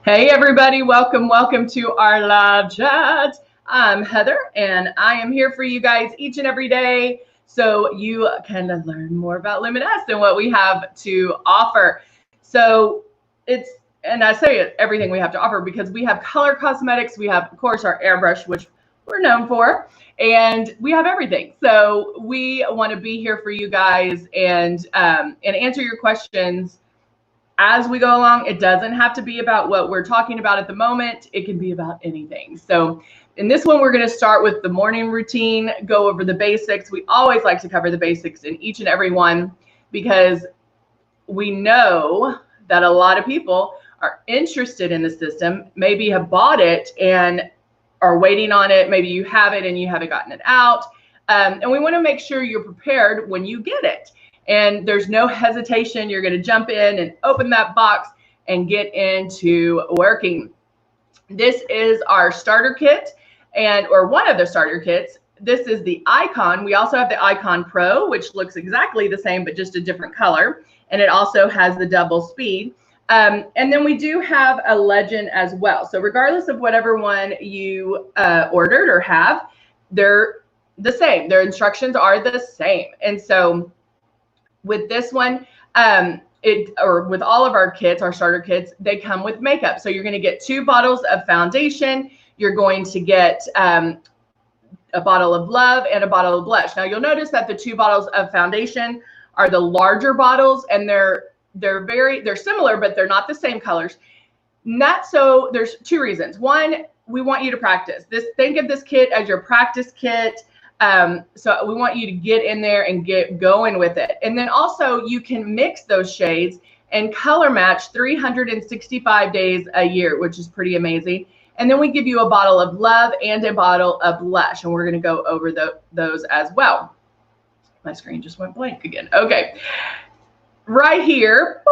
Hey everybody, welcome to our live chat. I'm Heather and I am here for you guys each and every day so you can learn more about Luminous and what we have to offer. So and I say everything we have to offer because we have color cosmetics, we have of course our airbrush, which we're known for, and we have everything. So we want to be here for you guys and answer your questions as we go along. It doesn't have to be about what we're talking about at the moment. It can be about anything. So in this one, we're going to start with the morning routine, go over the basics. We always like to cover the basics in each and every one because we know that a lot of people are interested in the system, maybe have bought it and are waiting on it. Maybe you have it and you haven't gotten it out. And we want to make sure you're prepared when you get it. And there's no hesitation. You're going to jump in and open that box and get into working. This is our starter kit or one of the starter kits. This is the Icon. We also have the Icon Pro, which looks exactly the same, but just a different color. And it also has the double speed. And then we do have a Legend as well. So regardless of whatever one you ordered or have, they're the same. Their instructions are the same. And so with this one, with all of our kits, our starter kits, they come with makeup. So you're going to get 2 bottles of foundation. You're going to get a bottle of Love and a bottle of Blush. Now you'll notice that the 2 bottles of foundation are the larger bottles, and they're similar, but they're not the same colors. Not so. There's 2 reasons. One, we want you to practice this. Think of this kit as your practice kit. So we want you to get in there and get going with it. And then also you can mix those shades and color match 365 days a year, which is pretty amazing. And then we give you a bottle of Love and a bottle of Blush, and we're going to go over those as well. My screen just went blank again. Okay. Right here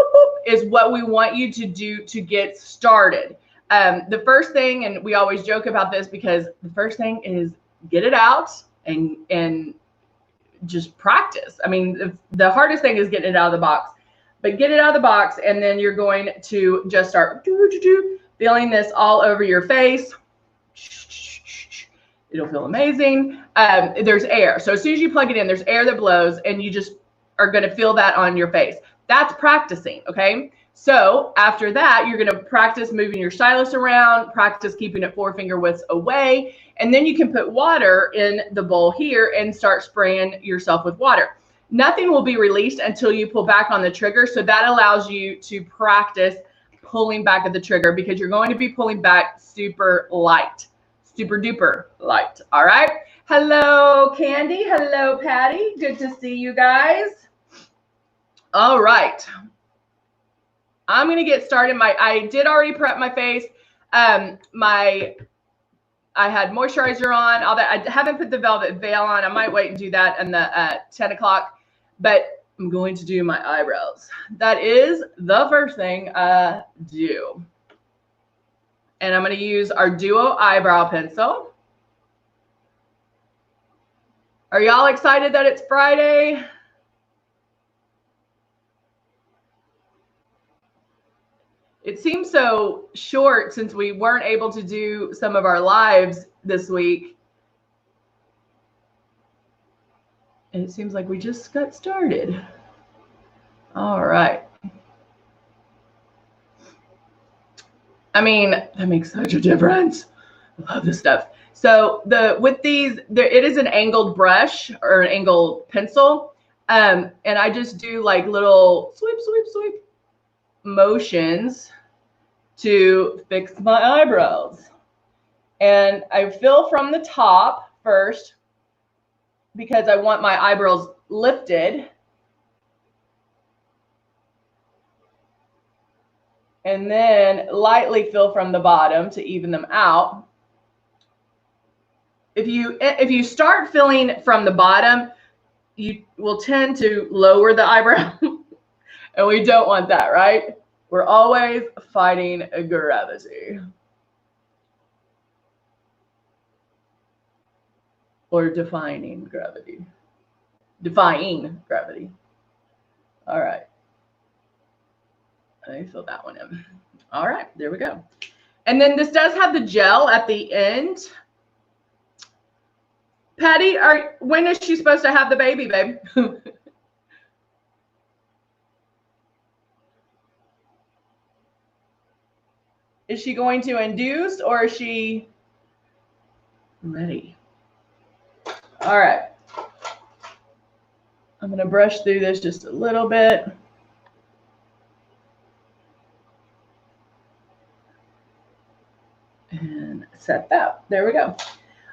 is what we want you to do to get started. The first thing, and we always joke about this because the first thing is get it out and just practice. I mean, the hardest thing is getting it out of the box, but get it out of the box, and then you're going to just start feeling this all over your face. It'll feel amazing. There's air. So as soon as you plug it in, there's air that blows, and you just are going to feel that on your face. That's practicing, okay? So after that, you're going to practice moving your stylus around, practice keeping it 4-finger widths away, and then you can put water in the bowl here and start spraying yourself with water. Nothing will be released until you pull back on the trigger, so that allows you to practice pulling back of the trigger because you're going to be pulling back super light, super duper light. All right. Hello, Candy. Hello, Patty. Good to see you guys. All right. I'm going to get started. I did already prep my face. I had moisturizer on, all that. I haven't put the velvet veil on. I might wait and do that in the 10 o'clock, but I'm going to do my eyebrows. That is the first thing I do. And I'm going to use our Duo eyebrow pencil. Are y'all excited that it's Friday? It seems so short since we weren't able to do some of our lives this week. And it seems like we just got started. All right. I mean, that makes such a difference. I love this stuff. So with these, it is an angled brush or an angled pencil. And I just do like little sweep, sweep, sweep motions to fix my eyebrows. And I fill from the top first because I want my eyebrows lifted. And then lightly fill from the bottom to even them out. If you start filling from the bottom, you will tend to lower the eyebrow. And we don't want that, right? We're always fighting gravity. Or defying gravity. Defying gravity. All right. Let me fill that one in. All right, there we go. And then this does have the gel at the end. Patty, when is she supposed to have the baby, babe? Is she going to induce or is she ready? All right. I'm going to brush through this just a little bit. And set that. There we go.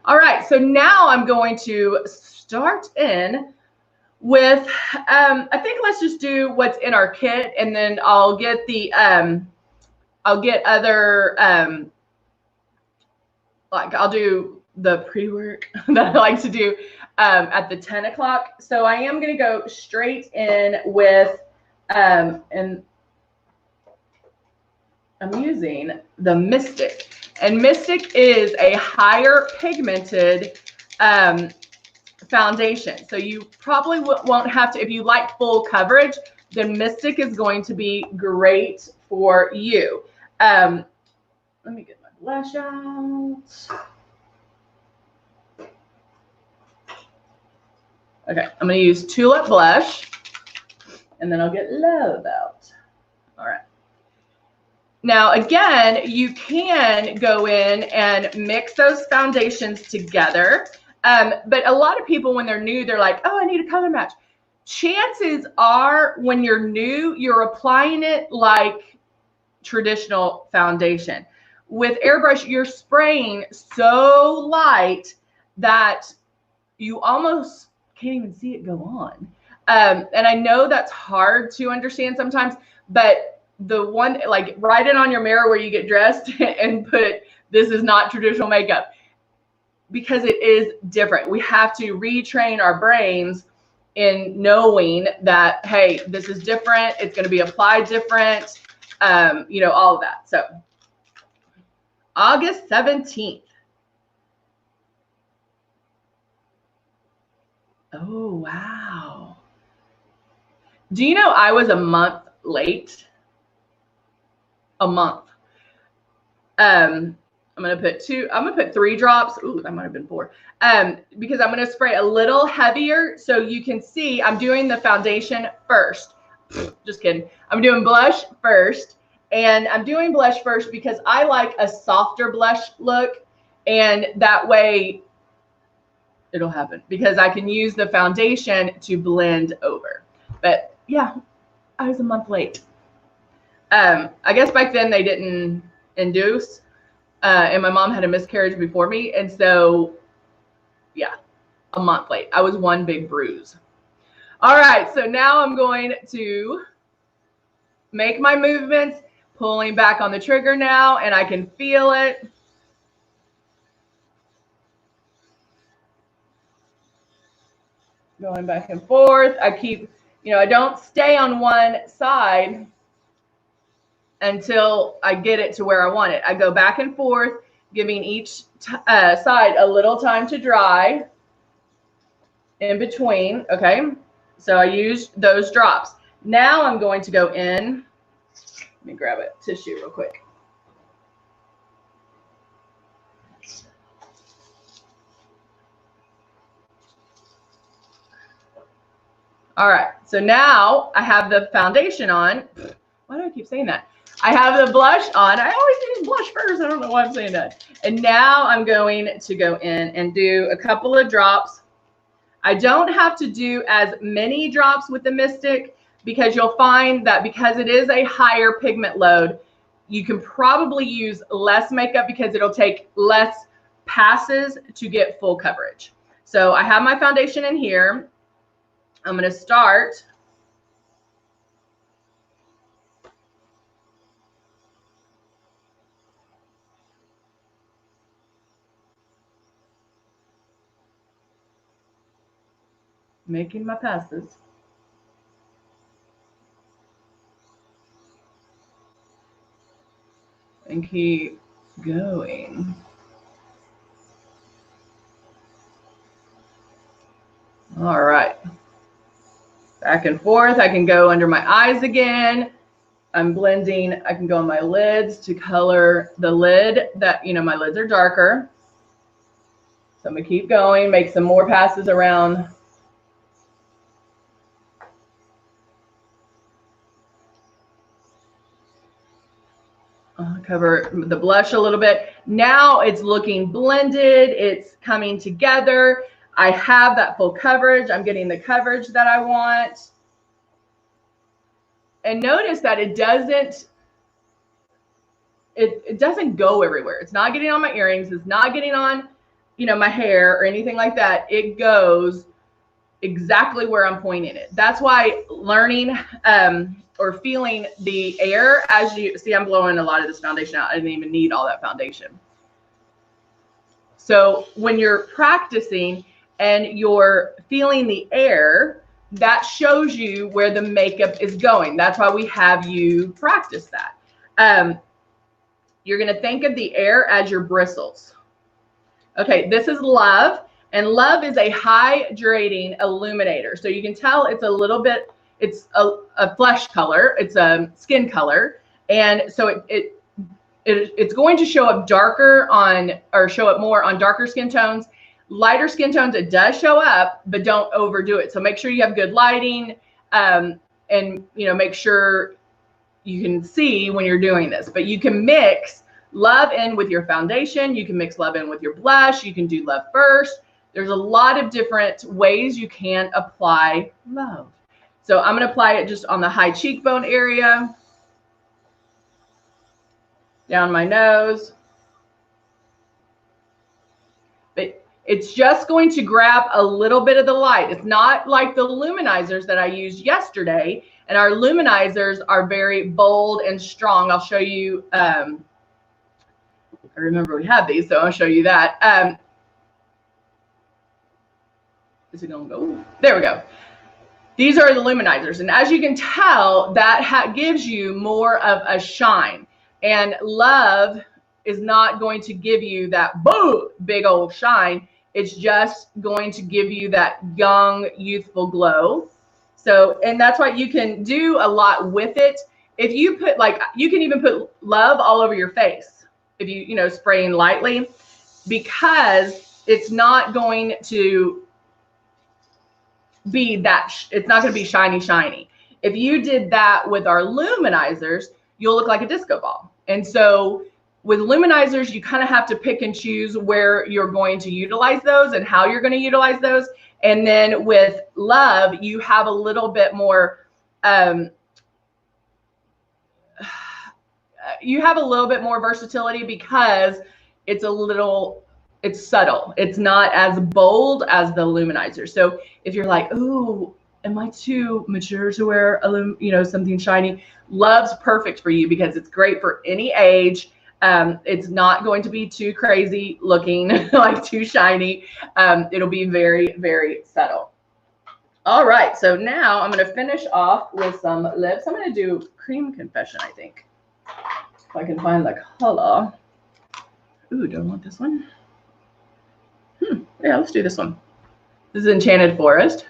All right. So now I'm going to start in with, I think let's just do what's in our kit, and then I'll get the, I'll get other, like I'll do the pre-work that I like to do at the 10 o'clock. So I am going to go straight in with, and I'm using the Mystic. And Mystic is a higher pigmented foundation. So you probably won't have to, if you like full coverage, then Mystic is going to be great for you. Let me get my blush out. Okay, I'm going to use Tulip Blush, and then I'll get Love out. All right. Now, again, you can go in and mix those foundations together. But a lot of people, when they're new, they're like, oh, I need a color match. Chances are, when you're new, you're applying it like traditional foundation. With Airbrush, you're spraying so light that you almost can't even see it go on. And I know that's hard to understand sometimes, but the one, like, write it on your mirror where you get dressed and put, this is not traditional makeup, because it is different. We have to retrain our brains in knowing that, hey, this is different. It's going to be applied different, you know, all of that. So August 17th. Oh, wow. Do you know I was a month late? A month. I'm going to put 3 drops. Ooh, that might have been 4. Because I'm going to spray a little heavier so you can see I'm doing the foundation first. Just kidding. I'm doing blush first. And I'm doing blush first because I like a softer blush look. And that way it'll happen because I can use the foundation to blend over. But yeah, I was a month late. I guess back then they didn't induce, and my mom had a miscarriage before me. And so, yeah, a month late. I was one big bruise. All right, so now I'm going to make my movements, pulling back on the trigger now, and I can feel it. Going back and forth. I keep, you know, I don't stay on one side until I get it to where I want it. I go back and forth, giving each side a little time to dry in between. Okay, so I used those drops. Now I'm going to go in. Let me grab a tissue real quick. All right, so now I have the foundation on. Why do I keep saying that? I have the blush on. I always use blush first. I don't know why I'm saying that. And now I'm going to go in and do a couple of drops. I don't have to do as many drops with the Mystic because you'll find that because it is a higher pigment load, you can probably use less makeup because it'll take less passes to get full coverage. So I have my foundation in here. I'm going to start making my passes. And keep going. All right. Back and forth. I can go under my eyes again. I'm blending. I can go on my lids to color the lid that, you know, my lids are darker. So I'm going to keep going, make some more passes around. Cover the blush a little bit. Now it's looking blended. It's coming together. I have that full coverage. I'm getting the coverage that I want. And notice that it doesn't go everywhere. It's not getting on my earrings. It's not getting on, you know, my hair or anything like that. It goes exactly where I'm pointing it. That's why learning or feeling the air as you see, I'm blowing a lot of this foundation out. I didn't even need all that foundation. So when you're practicing and you're feeling the air, that shows you where the makeup is going. That's why we have you practice that. You're going to think of the air as your bristles. Okay, this is Love, and Love is a hydrating illuminator. So you can tell it's a little bit, it's a flesh color, it's a skin color, and so it's going to show up darker on, or show up more on darker skin tones. Lighter skin tones, it does show up, but don't overdo it. So make sure you have good lighting, and you know, make sure you can see when you're doing this. But you can mix Love in with your foundation. You can mix Love in with your blush. You can do Love first. There's a lot of different ways you can apply Love. So I'm going to apply it just on the high cheekbone area, down my nose. But it's just going to grab a little bit of the light. It's not like the luminizers that I used yesterday. And our luminizers are very bold and strong. I'll show you. I remember we had these, so I'll show you that. Is it going to go? There we go. These are the luminizers. And as you can tell, that gives you more of a shine. And Love is not going to give you that big old shine. It's just going to give you that young, youthful glow. So, and that's why you can do a lot with it. If you put, like, you can even put Love all over your face if you know, spraying lightly, because it's not going to be that, it's not going to be shiny. If you did that with our luminizers, you'll look like a disco ball. And so with luminizers, you kind of have to pick and choose where you're going to utilize those and how you're going to utilize those. And then with Love, you have a little bit more, you have a little bit more versatility because it's it's subtle. It's not as bold as the luminizer. So if you're like, ooh, am I too mature to wear something shiny? Love's perfect for you because it's great for any age. It's not going to be too crazy looking, like too shiny. It'll be very, very subtle. All right, so now I'm going to finish off with some lips. I'm going to do Cream Confession, I think, if I can find the color. Ooh, do I want this one? Yeah, let's do this one. This is Enchanted Forest.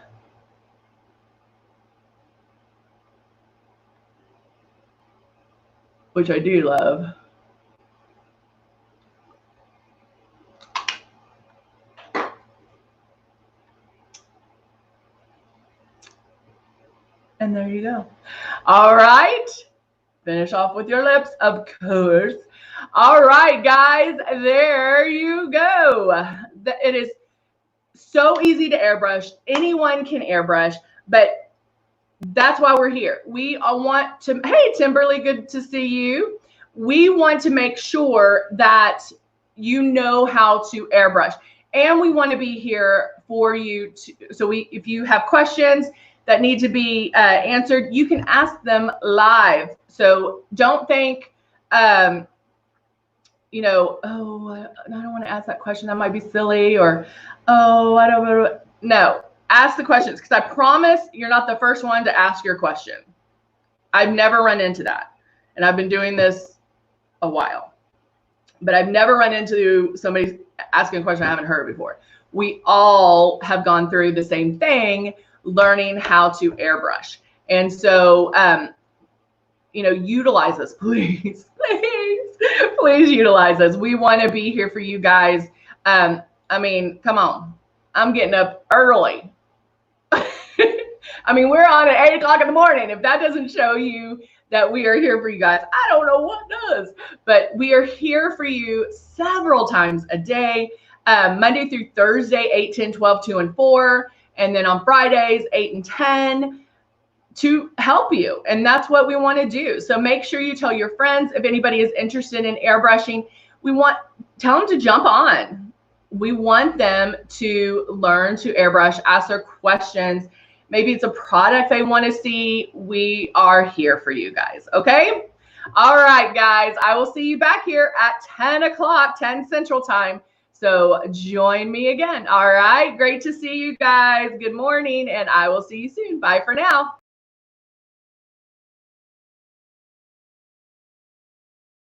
Which I do love. And there you go. All right. Finish off with your lips, of course. All right, guys, there you go. It is so easy to airbrush. Anyone can airbrush, but that's why we're here. We want to, hey, Timberly, good to see you. We want to make sure that you know how to airbrush. And we want to be here for you. If you have questions that need to be answered, you can ask them live. So don't think, oh, I don't want to ask that question. That might be silly, or, oh, I don't know. No, ask the questions, because I promise you're not the first one to ask your question. I've never run into that. And I've been doing this a while. But I've never run into somebody asking a question I haven't heard before. We all have gone through the same thing, learning how to airbrush. And so utilize us, please, please utilize us. We want to be here for you guys. I mean, come on. I'm getting up early. I mean, we're on at 8 o'clock in the morning. If that doesn't show you that we are here for you guys, I don't know what does. But we are here for you several times a day, Monday through Thursday, 8, 10, 12, 2, and 4. And then on Fridays, 8 and 10 to help you. And that's what we want to do. So make sure you tell your friends. If anybody is interested in airbrushing, tell them to jump on. We want them to learn to airbrush, ask their questions. Maybe it's a product they want to see. We are here for you guys. Okay. All right, guys. I will see you back here at 10 o'clock, 10 Central Time. So join me again. All right. Great to see you guys. Good morning. And I will see you soon. Bye for now.